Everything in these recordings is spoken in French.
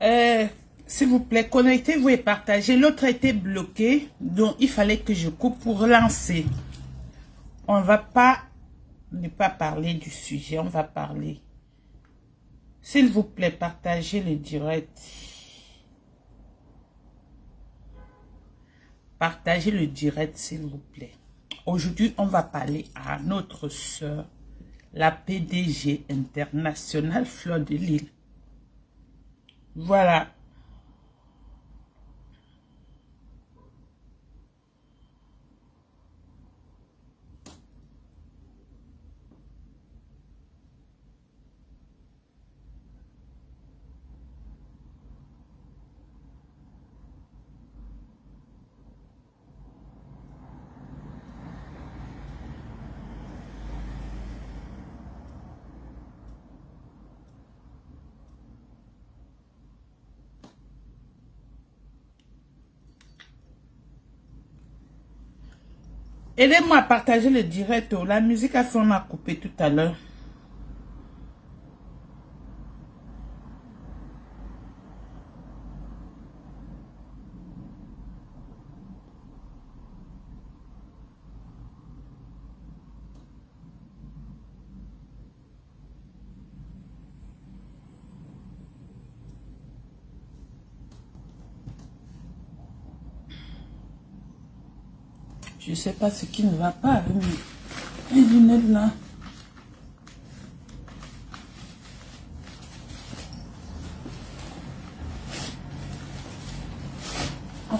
Euh, S'il vous plaît, connectez-vous et partagez. L'autre était bloqué, donc il fallait que je coupe pour relancer. On ne va pas ne pas parler du sujet, on va parler. S'il vous plaît, partagez le direct. Partagez le direct, s'il vous plaît. Aujourd'hui, on va parler à notre sœur, la PDG internationale Fleur de Lys. Voilà. Aidez-moi à partager le direct. La musique a fait, on a coupé tout à l'heure. Je ne sais pas ce qui ne va pas avec mes lunettes là. Oh.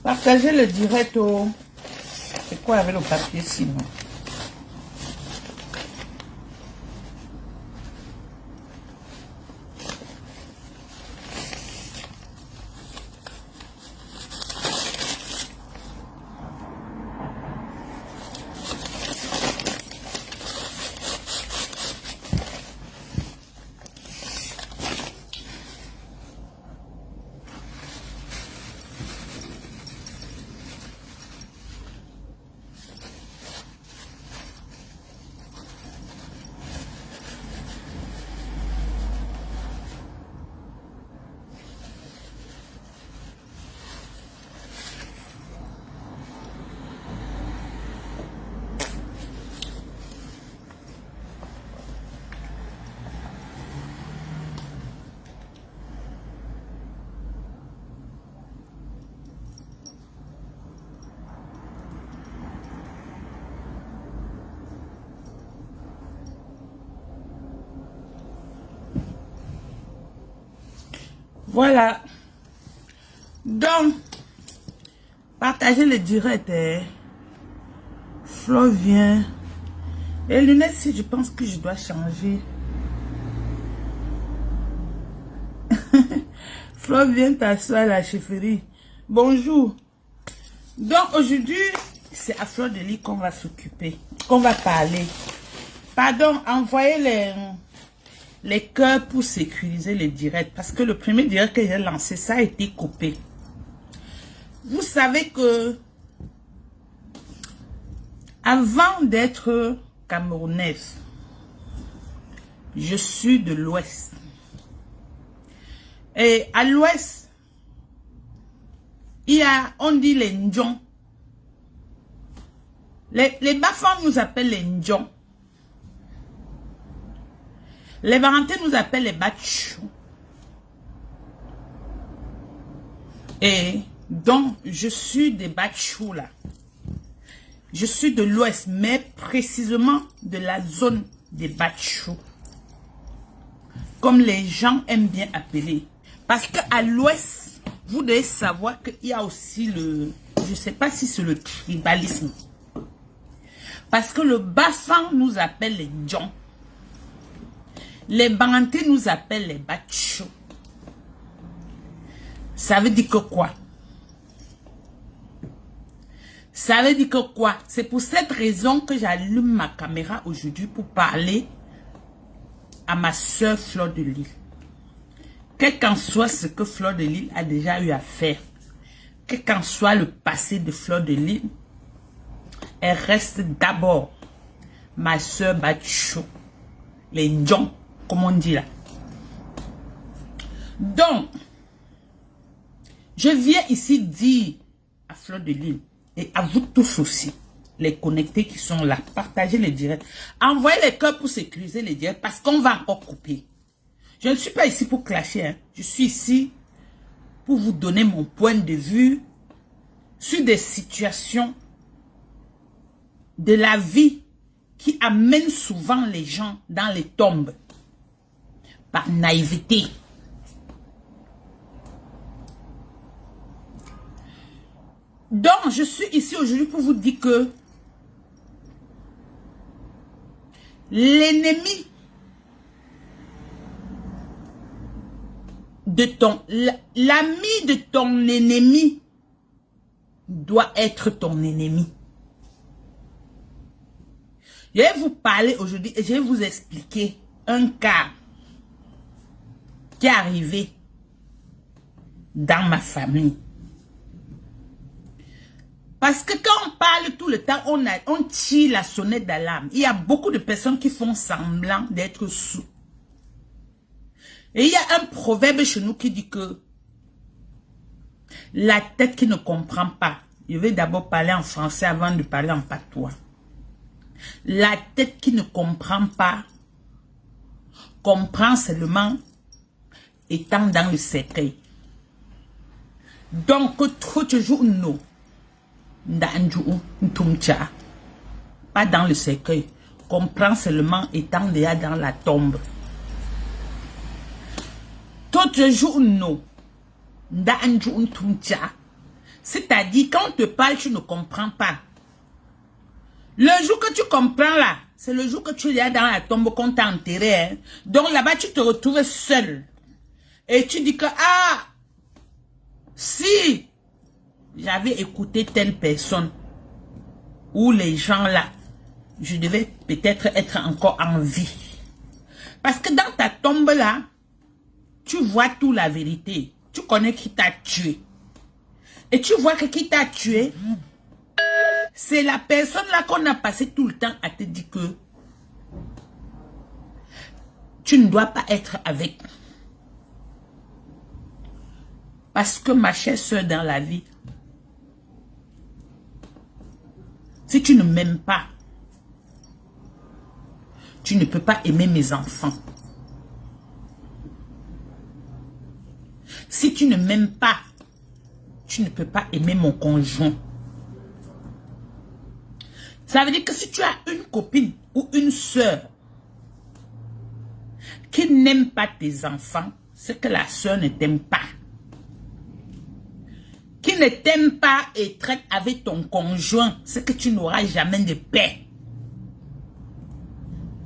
Partagez le direct au... C'est quoi avec le papier sinon? Voilà. Donc, partagez le direct. Flo vient. Les lunettes, si je pense que je dois changer. Flo vient t'asseoir à la chefferie. Bonjour. Donc, aujourd'hui, c'est à Fleur de Lys qu'on va s'occuper. Qu'on va parler. Pardon, envoyez les cœurs pour sécuriser les directs. Parce que le premier direct que j'ai lancé, ça a été coupé. Vous savez que avant d'être camerounaise, je suis de l'Ouest. Et à l'Ouest, il y a, on dit les Ndjong. Les Bafans nous appellent les Ndjong. Les Barantais nous appellent les Batchou. Et donc, je suis des Batchou là. Je suis de l'Ouest, mais précisément de la zone des Batchou. Comme les gens aiment bien appeler. Parce qu'à l'Ouest, vous devez savoir qu'il y a aussi le... Je ne sais pas si c'est le tribalisme. Parce que le Bafang nous appelle les Ndjong. Les Barantais nous appellent les Batchou. Ça veut dire que quoi? Ça veut dire que quoi? C'est pour cette raison que j'allume ma caméra aujourd'hui pour parler à ma soeur Fleur de Lys. quel qu'en soit ce que Fleur de Lys a déjà eu à faire, quel qu'en soit le passé de Fleur de Lys, elle reste d'abord ma soeur Batchou, les Ndjong, comme on dit là. Donc, je viens ici dire à Fleur de Lys et à vous tous aussi, les connectés qui sont là, partagez les directs, envoyez les cœurs pour sécuriser les directs parce qu'on va encore couper. Je ne suis pas ici pour clasher, hein. Je suis ici pour vous donner mon point de vue sur des situations de la vie qui amènent souvent les gens dans les tombes par naïveté. Donc, je suis ici aujourd'hui pour vous dire que l'ennemi de l'ami de ton ennemi doit être ton ennemi. Je vais vous parler aujourd'hui et je vais vous expliquer un cas qui est arrivé dans ma famille. Parce que quand on parle tout le temps, on tire la sonnette d'alarme. Il y a beaucoup de personnes qui font semblant d'être sourds. Et il y a un proverbe chez nous qui dit que la tête qui ne comprend pas, je vais d'abord parler en français avant de parler en patois. La tête qui ne comprend pas, comprend seulement étant dans le cercueil. Donc, trop toujours non. Pas dans le cercueil, comprend seulement étant déjà dans la tombe. Tout jour non. C'est-à-dire quand on te parle, tu ne comprends pas. Le jour que tu comprends là, c'est le jour que tu es là dans la tombe qu'on t'a enterré. Hein. Donc là-bas, tu te retrouves seul. Et tu dis que, ah, si j'avais écouté telle personne, ou les gens là, je devais peut-être être encore en vie. Parce que dans ta tombe là, tu vois toute la vérité. Tu connais qui t'a tué. Et tu vois que qui t'a tué, c'est la personne là qu'on a passé tout le temps à te dire que tu ne dois pas être avec. Parce que ma chère soeur dans la vie, si tu ne m'aimes pas, tu ne peux pas aimer mes enfants. Si tu ne m'aimes pas, tu ne peux pas aimer mon conjoint. Ça veut dire que si tu as une copine ou une soeur qui n'aime pas tes enfants, c'est que la soeur ne t'aime pas. Qui ne t'aime pas et traite avec ton conjoint, c'est que tu n'auras jamais de paix.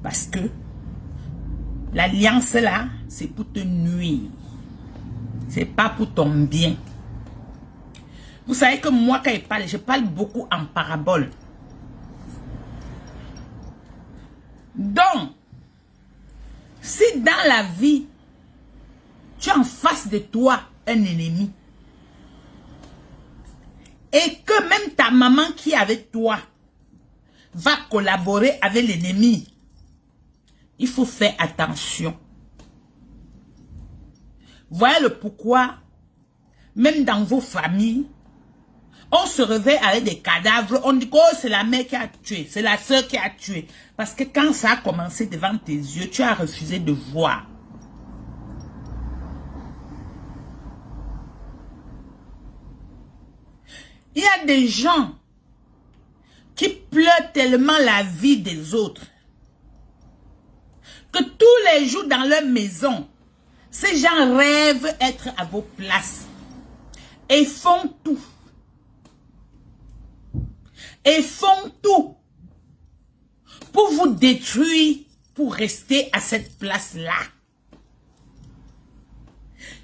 Parce que l'alliance là, c'est pour te nuire. C'est pas pour ton bien. Vous savez que moi, quand je parle beaucoup en parabole. Donc, si dans la vie, tu as en face de toi un ennemi, et que même ta maman qui est avec toi va collaborer avec l'ennemi, il faut faire attention. Voilà le pourquoi, même dans vos familles, on se réveille avec des cadavres, on dit que oh, c'est la mère qui a tué, c'est la soeur qui a tué. Parce que quand ça a commencé devant tes yeux, tu as refusé de voir. Il y a des gens qui pleurent tellement la vie des autres que tous les jours dans leur maison, ces gens rêvent être à vos places et font tout. Et font tout pour vous détruire, pour rester à cette place-là.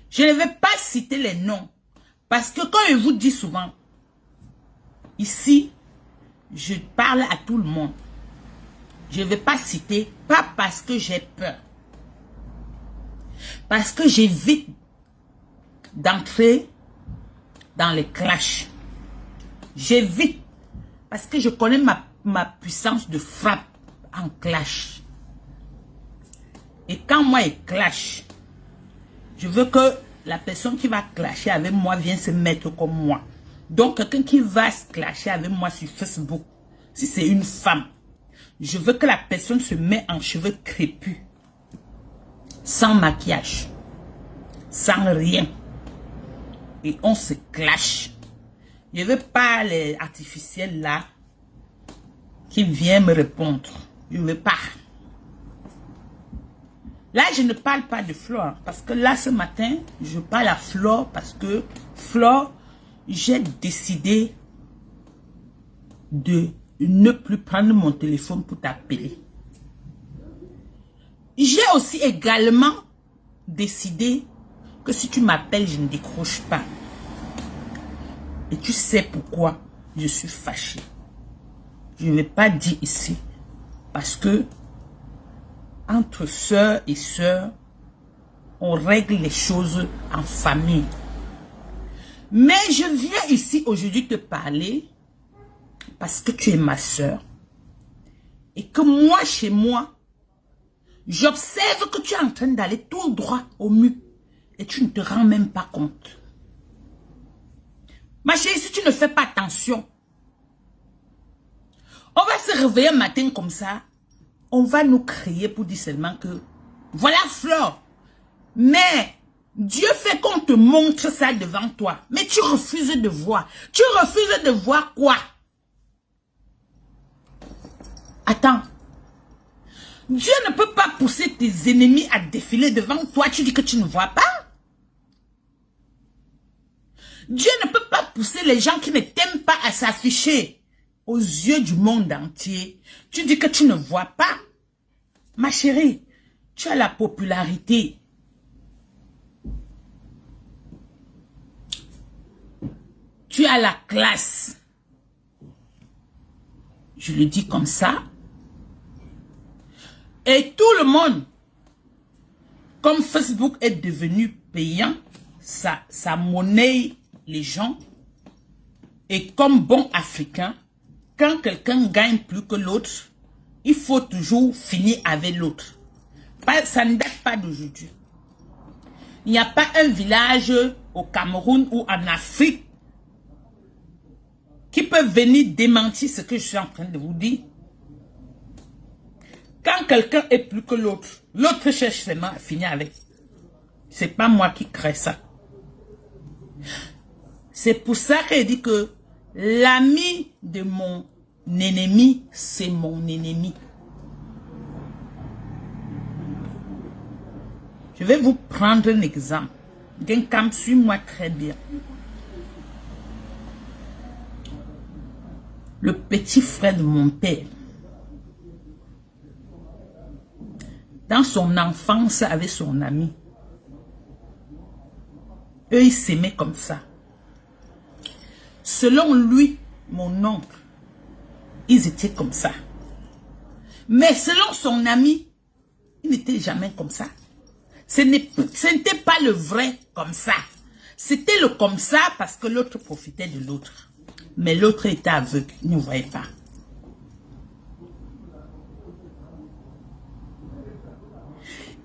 Je ne vais pas citer les noms, parce que quand je vous dis souvent, ici, je parle à tout le monde. Je ne vais pas citer, pas parce que j'ai peur. Parce que j'évite d'entrer dans les clashs. J'évite parce que je connais ma puissance de frappe en clash. Et quand moi, il clash, je veux que la personne qui va clasher avec moi vienne se mettre comme moi. Donc, quelqu'un qui va se clasher avec moi sur Facebook, si c'est une femme, je veux que la personne se mette en cheveux crépus, sans maquillage, sans rien. Et on se clash. Je ne veux pas les artificiels là qui viennent me répondre. Je ne veux pas. Là, je ne parle pas de Flore. Parce que là, ce matin, je parle à Flore parce que Flore, j'ai décidé de ne plus prendre mon téléphone pour t'appeler. J'ai aussi également décidé que si tu m'appelles, je ne décroche pas. Et tu sais pourquoi je suis fâchée. Je ne vais pas dire ici. Parce que entre sœurs et sœurs, on règle les choses en famille. Mais je viens ici aujourd'hui te parler parce que tu es ma sœur. Et que moi, chez moi, j'observe que tu es en train d'aller tout droit au mur. Et tu ne te rends même pas compte. Ma chérie, si tu ne fais pas attention, on va se réveiller un matin comme ça. On va nous crier pour dire seulement que voilà Flore. Mais Dieu fait qu'on te montre ça devant toi. Mais tu refuses de voir. Tu refuses de voir quoi? Attends. Dieu ne peut pas pousser tes ennemis à défiler devant toi. Tu dis que tu ne vois pas? Dieu ne peut pas pousser les gens qui ne t'aiment pas à s'afficher aux yeux du monde entier. Tu dis que tu ne vois pas. Ma chérie, tu as la popularité. Tu as la classe. Je le dis comme ça. Et tout le monde, comme Facebook est devenu payant, ça monnaie les gens. Et comme bon Africain, quand quelqu'un gagne plus que l'autre, il faut toujours finir avec l'autre. Ça ne date pas d'aujourd'hui. Il n'y a pas un village au Cameroun ou en Afrique qui peut venir démentir ce que je suis en train de vous dire. Quand quelqu'un est plus que l'autre, l'autre cherche seulement à finir avec. C'est pas moi qui crée ça. C'est pour ça qu'elle dit que l'ami de mon ennemi, c'est mon ennemi. Je vais vous prendre un exemple. Genkam, suis-moi très bien. Le petit frère de mon père, dans son enfance avec son ami, eux, ils s'aimaient comme ça. Selon lui, mon oncle, ils étaient comme ça. Mais selon son ami, il n'était jamais comme ça. Ce n'était pas le vrai comme ça. C'était le comme ça parce que l'autre profitait de l'autre. Mais l'autre était aveugle, il ne voyait pas.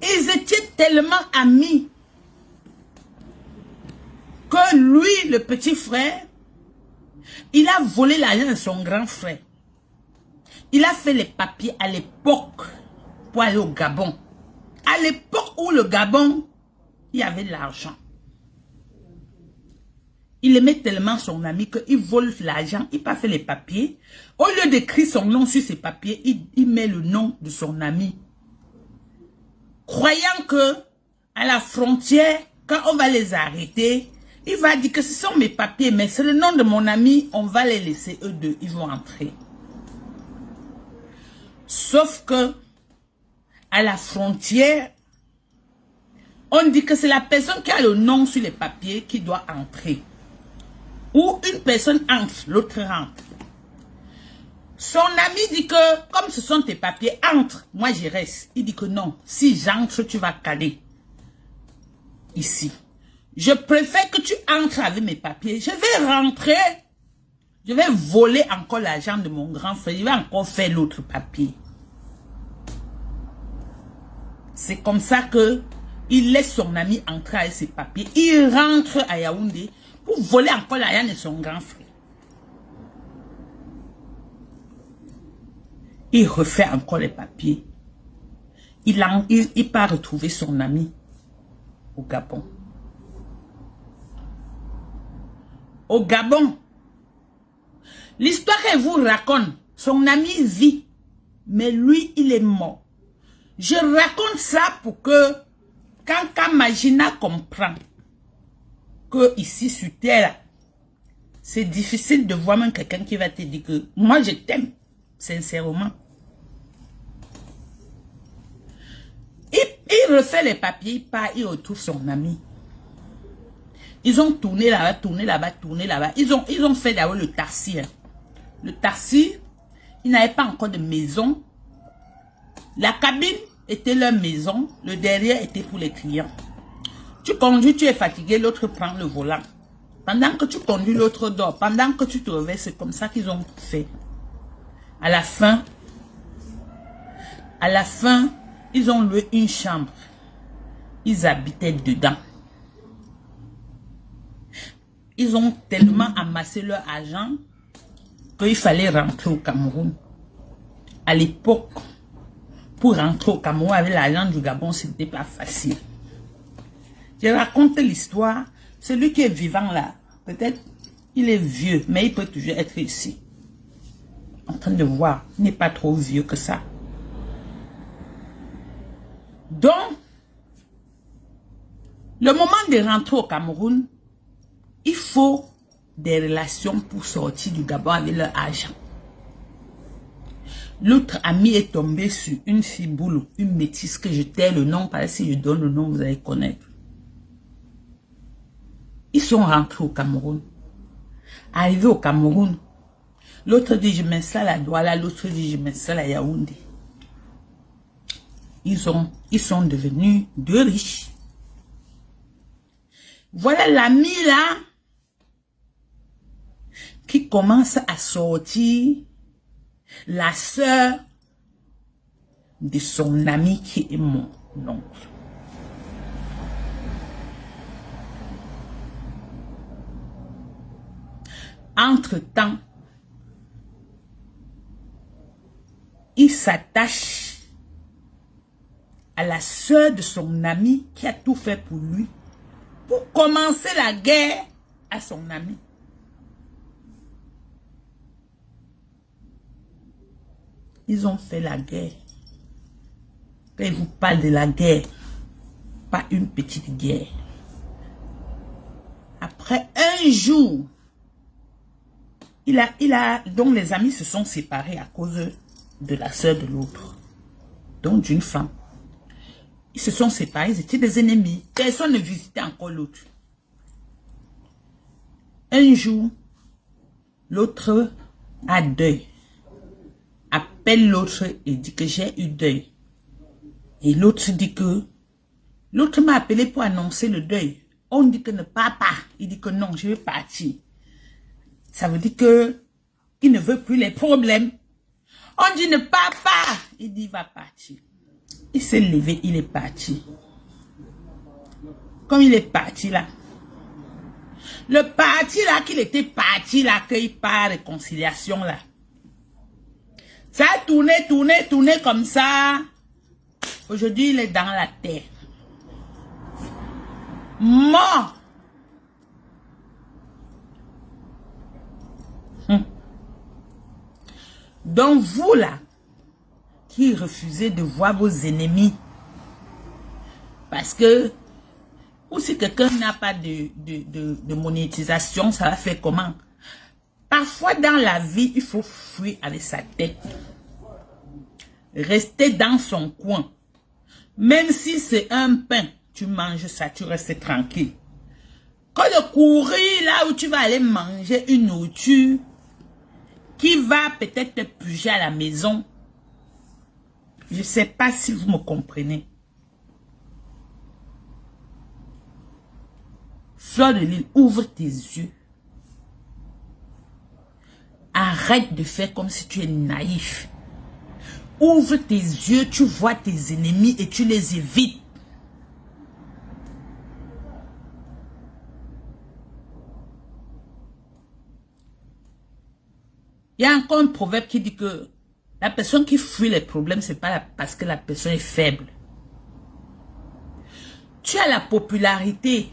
Ils étaient tellement amis que lui, le petit frère, il a volé l'argent de son grand frère. Il a fait les papiers à l'époque pour aller au Gabon. À l'époque où le Gabon, il y avait de l'argent. Il aimait tellement son ami qu'il vole l'argent, il n'a pas fait les papiers. Au lieu d'écrire son nom sur ses papiers, il met le nom de son ami. Croyant que à la frontière, quand on va les arrêter, il va dire que ce sont mes papiers, mais c'est le nom de mon ami, on va les laisser eux deux, ils vont entrer. Sauf que à la frontière, on dit que c'est la personne qui a le nom sur les papiers qui doit entrer. Ou une personne entre, l'autre rentre. Son ami dit que, comme ce sont tes papiers, entre, moi j'y reste. Il dit que non, si j'entre, tu vas caler. Ici. Je préfère que tu entres avec mes papiers. Je vais rentrer. Je vais voler encore l'argent de mon grand frère. Je vais encore faire l'autre papier. C'est comme ça que il laisse son ami entrer avec ses papiers. Il rentre à Yaoundé pour voler encore l'argent de son grand frère. Il refait encore les papiers. Il part retrouver son ami au Gabon. Au Gabon, l'histoire qu'elle vous raconte, son ami vit, mais lui, il est mort. Je raconte ça pour que, quand Kamajina comprend que ici sur Terre, c'est difficile de voir même quelqu'un qui va te dire que moi je t'aime, sincèrement. Il refait les papiers, il part, il retrouve son ami. Ils ont tourné là-bas, tourné là-bas, tourné là-bas. Ils ont fait d'abord le taxi. Hein. Le taxi, ils n'avaient pas encore de maison. La cabine était leur maison. Le derrière était pour les clients. Tu conduis, tu es fatigué, l'autre prend le volant. Pendant que tu conduis, l'autre dort. Pendant que tu te réveilles, c'est comme ça qu'ils ont fait. À la fin, ils ont loué une chambre. Ils habitaient dedans. Ils ont tellement amassé leur argent qu'il fallait rentrer au Cameroun. À l'époque, pour rentrer au Cameroun avec l'argent du Gabon, ce n'était pas facile. Je raconte l'histoire. Celui qui est vivant là, peut-être il est vieux, mais il peut toujours être ici. En train de voir, il n'est pas trop vieux que ça. Donc, le moment de rentrer au Cameroun, il faut des relations pour sortir du Gabon avec leur argent. L'autre ami est tombé sur une fille boule, une métisse que je tais le nom, parce que si je donne le nom, vous allez connaître. Ils sont rentrés au Cameroun. Arrivés au Cameroun, l'autre dit je m'installe à Douala, l'autre dit je m'installe à Yaoundé. Ils sont devenus deux riches. Voilà l'ami là qui commence à sortir la sœur de son ami qui est mon oncle. Entre-temps, il s'attache à la sœur de son ami qui a tout fait pour lui, pour commencer la guerre à son ami. Ils ont fait la guerre. Quand ils vous parlent de la guerre, pas une petite guerre. Après un jour, donc les amis se sont séparés à cause de la sœur de l'autre, donc d'une femme. Ils se sont séparés, ils étaient des ennemis. Personne ne visitait encore l'autre. Un jour, l'autre a deuil. Appelle l'autre et dit que j'ai eu deuil. Et l'autre dit que... L'autre m'a appelé pour annoncer le deuil. On dit que ne part pas. Il dit que non, je vais partir. Ça veut dire que il ne veut plus les problèmes. On dit ne part pas. Il dit il va partir. Il s'est levé, il est parti. Comme il est parti là. Le parti là, qu'il était parti là, qu'il part réconciliation là. Ça a tourné, tourné, tourné comme ça. Aujourd'hui, il est dans la terre. Mort. Donc vous là, qui refusez de voir vos ennemis, parce que, ou si quelqu'un n'a pas de monétisation, ça va faire comment? Parfois dans la vie, il faut fuir avec sa tête. Rester dans son coin. Même si c'est un pain, tu manges ça, tu restes tranquille. Quand de courir là où tu vas aller manger une nourriture qui va peut-être te puger à la maison, je ne sais pas si vous me comprenez. Fleur de Lys, ouvre tes yeux. Arrête de faire comme si tu es naïf. Ouvre tes yeux, tu vois tes ennemis et tu les évites. Il y a encore un proverbe qui dit que la personne qui fuit les problèmes, c'est pas parce que la personne est faible. Tu as la popularité.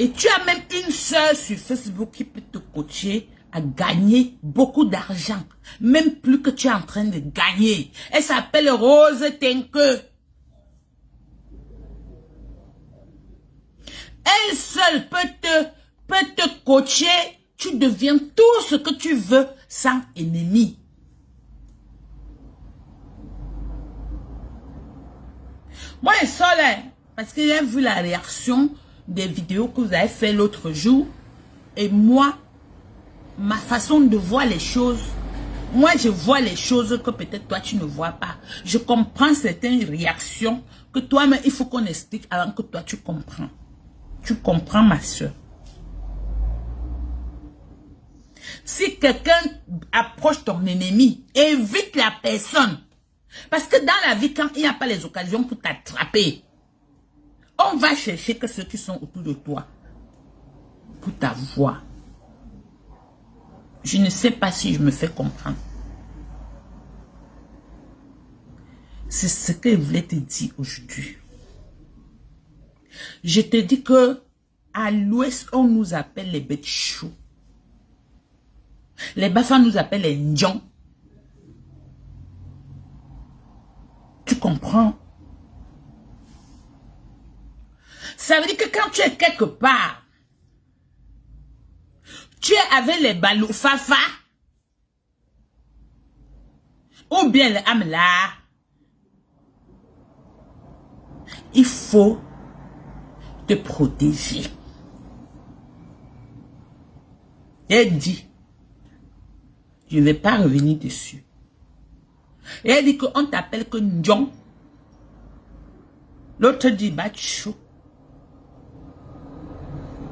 Et tu as même une sœur sur Facebook qui peut te coacher à gagner beaucoup d'argent. Même plus que tu es en train de gagner. Elle s'appelle Rose Tenke. Elle seule peut te coacher. Tu deviens tout ce que tu veux sans ennemi. Moi, je sors là, parce que j'ai vu la réaction des vidéos que vous avez fait l'autre jour. Et moi, ma façon de voir les choses, moi, je vois les choses que peut-être toi, tu ne vois pas. Je comprends certaines réactions que toi-même, il faut qu'on explique avant que toi, tu comprends. Tu comprends, ma soeur. Si quelqu'un approche ton ennemi, évite la personne. Parce que dans la vie, quand il n'y a pas les occasions pour t'attraper, on va chercher que ceux qui sont autour de toi pour ta voix. Je ne sais pas si je me fais comprendre. C'est ce que je voulais te dire aujourd'hui. Je te dis que à l'ouest, on nous appelle les bêtes chauds. Les Bafans nous appellent les Ndjong. Tu comprends? Ça veut dire que quand tu es quelque part, tu es avec les Balofafa ou bien les Amla. Il faut te protéger. Elle dit, je ne vais pas revenir dessus. Et elle dit qu'on t'appelle que Ndjong. L'autre dit Batchou.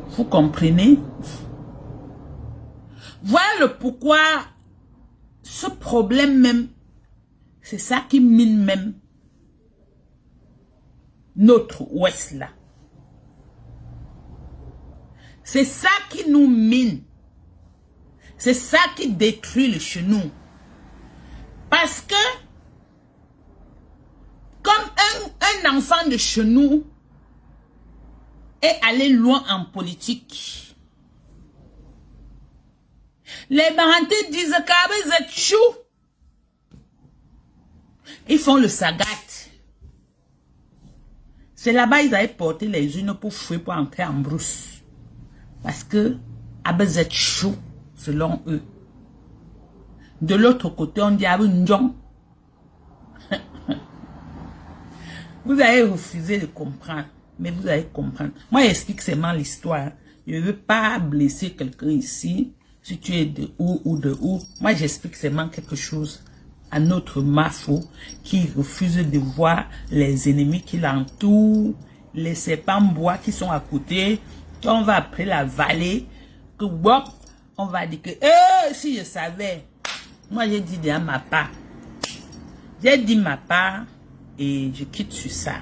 Vous comprenez? Voilà le pourquoi ce problème même, c'est ça qui mine même notre ouest là. C'est ça qui nous mine. C'est ça qui détruit le chenou. Parce que, comme un enfant de chenou est allé loin en politique, les Barantais disent que vous êtes chou. Ils font le sagat. C'est là-bas ils avaient porté les unes pour fouiller, pour entrer en brousse. Parce que vous êtes chou, selon eux. De l'autre côté, on dit Ndjong. Vous avez refusé de comprendre, mais vous allez comprendre. Moi, j'explique seulement l'histoire. Je ne veux pas blesser quelqu'un ici, si tu es de où ou de où. Moi, j'explique seulement quelque chose à notre Mafo qui refuse de voir les ennemis qui l'entourent, les serpents bois qui sont à côté. On va après la vallée, que bon, on va dire que si je savais. Moi, j'ai dit déjà ma part. J'ai dit ma part et je quitte sur ça.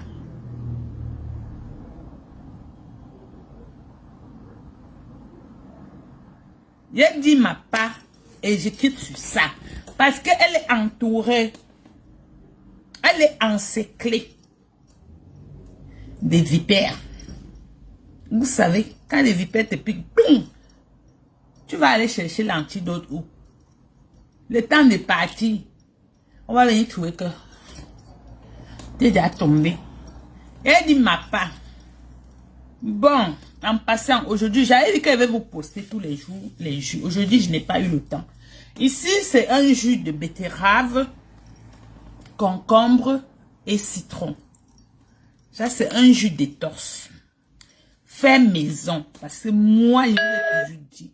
J'ai dit ma part et je quitte sur ça. Parce qu'elle est entourée. Elle est encerclée des vipères. Vous savez, quand les vipères te piquent, tu vas aller chercher l'antidote où? Le temps de partir, on va venir trouver que tu es déjà tombé. Elle dit ma part. Bon, en passant, aujourd'hui, j'avais dit qu'elle va vous poster tous les jours les jus. Aujourd'hui, je n'ai pas eu le temps. Ici, c'est un jus de betterave, concombre et citron. Ça, c'est un jus d'étorce. Fait maison. Parce que moi, je vous ai toujours dit,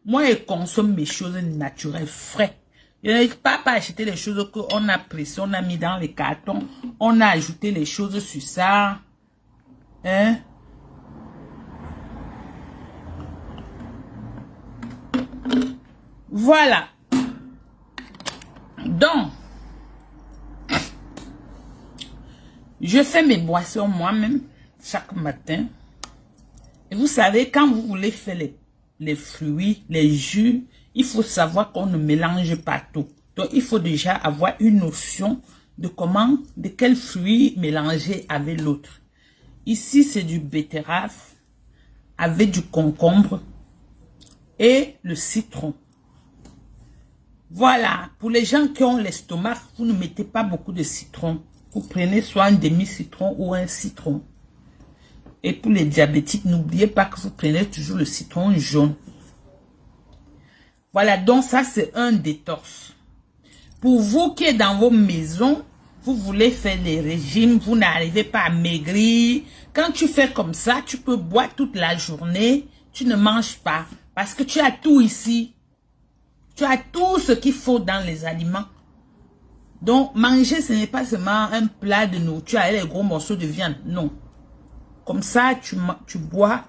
moi, je consomme mes choses naturelles, frais. Je n'arrive pas à acheter les choses qu'on a pressées, on a mis dans les cartons, on a ajouté les choses sur ça. Hein? Voilà. Donc, je fais mes boissons moi-même chaque matin. Et vous savez, quand vous voulez faire les fruits, les jus, il faut savoir qu'on ne mélange pas tout. Donc, il faut déjà avoir une notion de quel fruit mélanger avec l'autre. Ici, c'est du betterave avec du concombre et le citron. Voilà, pour les gens qui ont l'estomac, vous ne mettez pas beaucoup de citron. Vous prenez soit un demi-citron ou un citron. Et pour les diabétiques, n'oubliez pas que vous prenez toujours le citron jaune. Voilà, donc ça c'est un détox. Pour vous qui êtes dans vos maisons, vous voulez faire les régimes, vous n'arrivez pas à maigrir. Quand tu fais comme ça, tu peux boire toute la journée, tu ne manges pas. Parce que tu as tout ici. Tu as tout ce qu'il faut dans les aliments. Donc, manger, ce n'est pas seulement un plat de nourriture avec les gros morceaux de viande. Non. Comme ça, tu bois.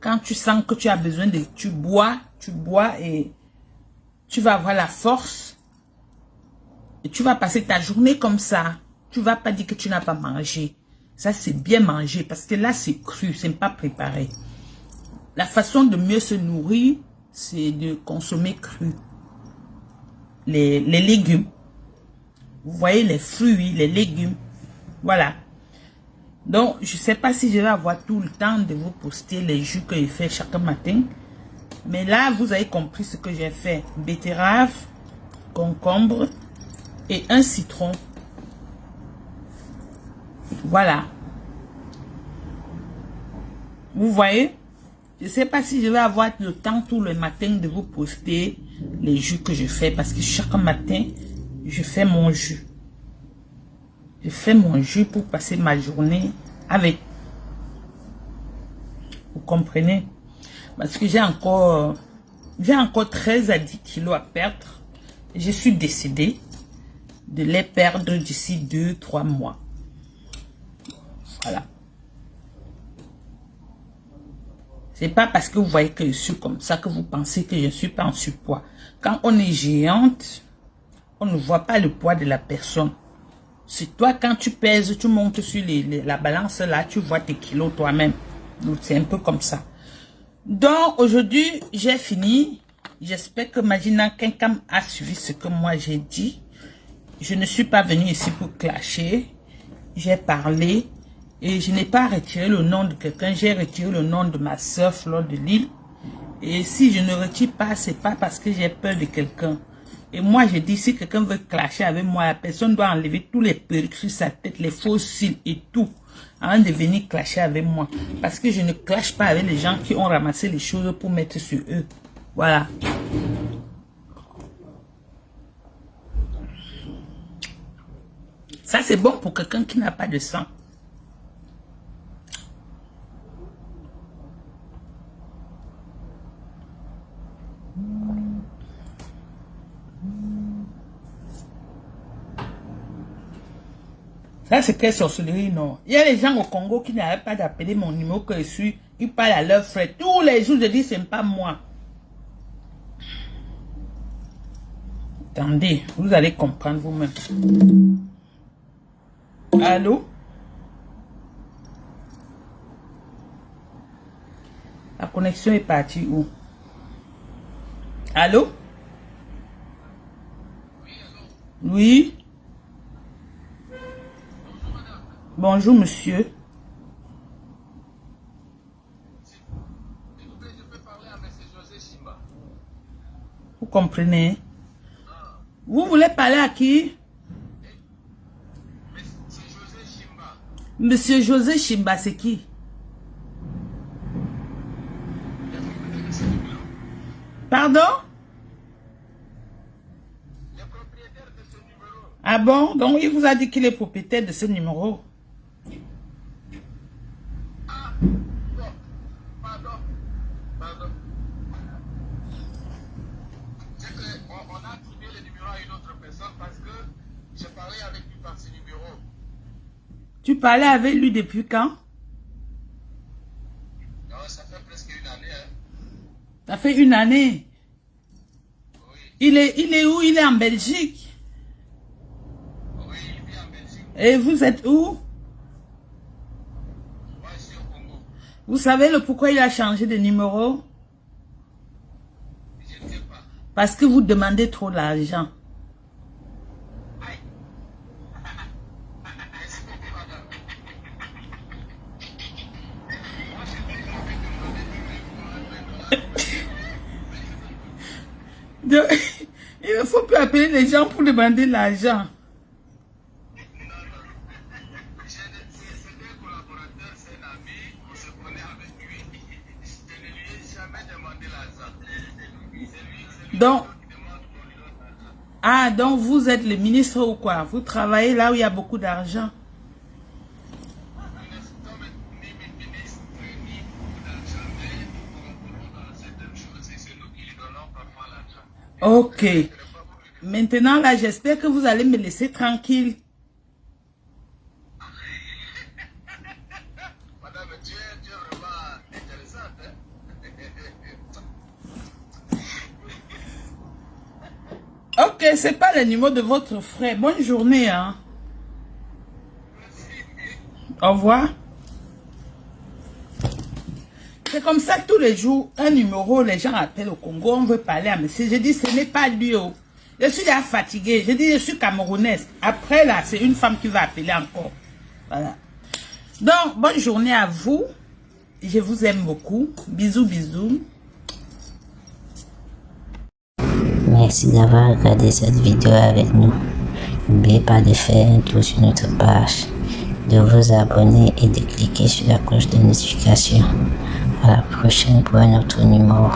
Quand tu sens que tu as besoin de... Tu bois et tu vas avoir la force. Et tu vas passer ta journée comme ça. Tu ne vas pas dire que tu n'as pas mangé. Ça, c'est bien manger. Parce que là, c'est cru. Ce n'est pas préparé. La façon de mieux se nourrir, c'est de consommer cru. Les légumes. Vous voyez les fruits, les légumes. Voilà. Donc, je ne sais pas si je vais avoir tout le temps de vous poster les jus que je fais chaque matin. Mais là, vous avez compris ce que j'ai fait. Betterave, concombre et un citron. Voilà. Vous voyez? Je ne sais pas si je vais avoir le temps tout le matin de vous poster les jus que je fais. Parce que chaque matin, je fais mon jus. Je fais mon jus pour passer ma journée avec. Vous comprenez? Parce que j'ai encore 13 à 10 kilos à perdre. Je suis décidée de les perdre d'ici 2-3 mois. Voilà. C'est pas parce que vous voyez que je suis comme ça que vous pensez que je ne suis pas en surpoids. Quand on est géante, on ne voit pas le poids de la personne. C'est toi, quand tu pèses, tu montes sur la balance là, tu vois tes kilos toi-même. Donc, c'est un peu comme ça. Donc, aujourd'hui, j'ai fini. J'espère que Magina Kenkam a suivi ce que moi j'ai dit. Je ne suis pas venue ici pour clasher. J'ai parlé et je n'ai pas retiré le nom de quelqu'un. J'ai retiré le nom de ma soeur Fleur de Lille. Et si je ne retire pas, c'est pas parce que j'ai peur de quelqu'un. Et moi, je dis, si quelqu'un veut clasher avec moi, la personne doit enlever tous les perruques sur sa tête, les faux cils et tout, avant de venir clasher avec moi. Parce que je ne clash pas avec les gens qui ont ramassé les choses pour mettre sur eux. Voilà. Ça, c'est bon pour quelqu'un qui n'a pas de sang. Ça, c'est quelle sorcellerie, non? Il y a les gens au Congo qui n'arrêtent pas d'appeler mon numéro que je suis. Ils parlent à leurs frères. Tous les jours, je dis, c'est pas moi. Attendez, vous allez comprendre vous-même. Allô? La connexion est partie où? Allô? Oui? Bonjour, monsieur. Vous comprenez? Vous voulez parler à qui? Monsieur José Chimba, c'est qui? Pardon? Ah bon? Donc il vous a dit qu'il est propriétaire de ce numéro. Tu parlais avec lui depuis quand? Non, ça fait presque une année. Hein. Ça fait une année. Oui. Il est où? Il est en Belgique. Oui, il vit en Belgique. Et vous êtes où? Moi, je suis au Congo. Vous savez le pourquoi il a changé de numéro? Je ne sais pas. Parce que vous demandez trop d'argent. Aïe. Merci beaucoup, madame. Moi, je dis qu'on fait demander du Donc, il ne faut plus appeler les gens pour demander l'argent. C'est un collaborateur, c'est un ami, on se connaît avec lui. Je ne lui ai jamais demandé l'argent. C'est lui Donc, qui demande qu'on lui donne l'argent. ah, donc vous êtes le ministre ou quoi? Vous travaillez là où il y a beaucoup d'argent. Nous ne sommes ni ministres, ni beaucoup d'argent, mais nous collaborons dans certaines choses et c'est nous qui lui donnons parfois l'argent. Ok. Maintenant, là, j'espère que vous allez me laisser tranquille. Madame, tu es vraiment intéressante. Hein? Ok, c'est pas le numéro de votre frère. Bonne journée, hein. Au revoir. C'est comme ça que tous les jours, un numéro, les gens appellent au Congo, on veut parler à monsieur. Je dis, ce n'est pas lui. Oh. Je suis là fatiguée. Je dis, je suis camerounaise. Après, là, c'est une femme qui va appeler encore. Voilà. Donc, bonne journée à vous. Je vous aime beaucoup. Bisous, bisous. Merci d'avoir regardé cette vidéo avec nous. N'oubliez pas de faire un tour sur notre page, de vous abonner et de cliquer sur la cloche de notification. À la prochaine pour un autre numéro.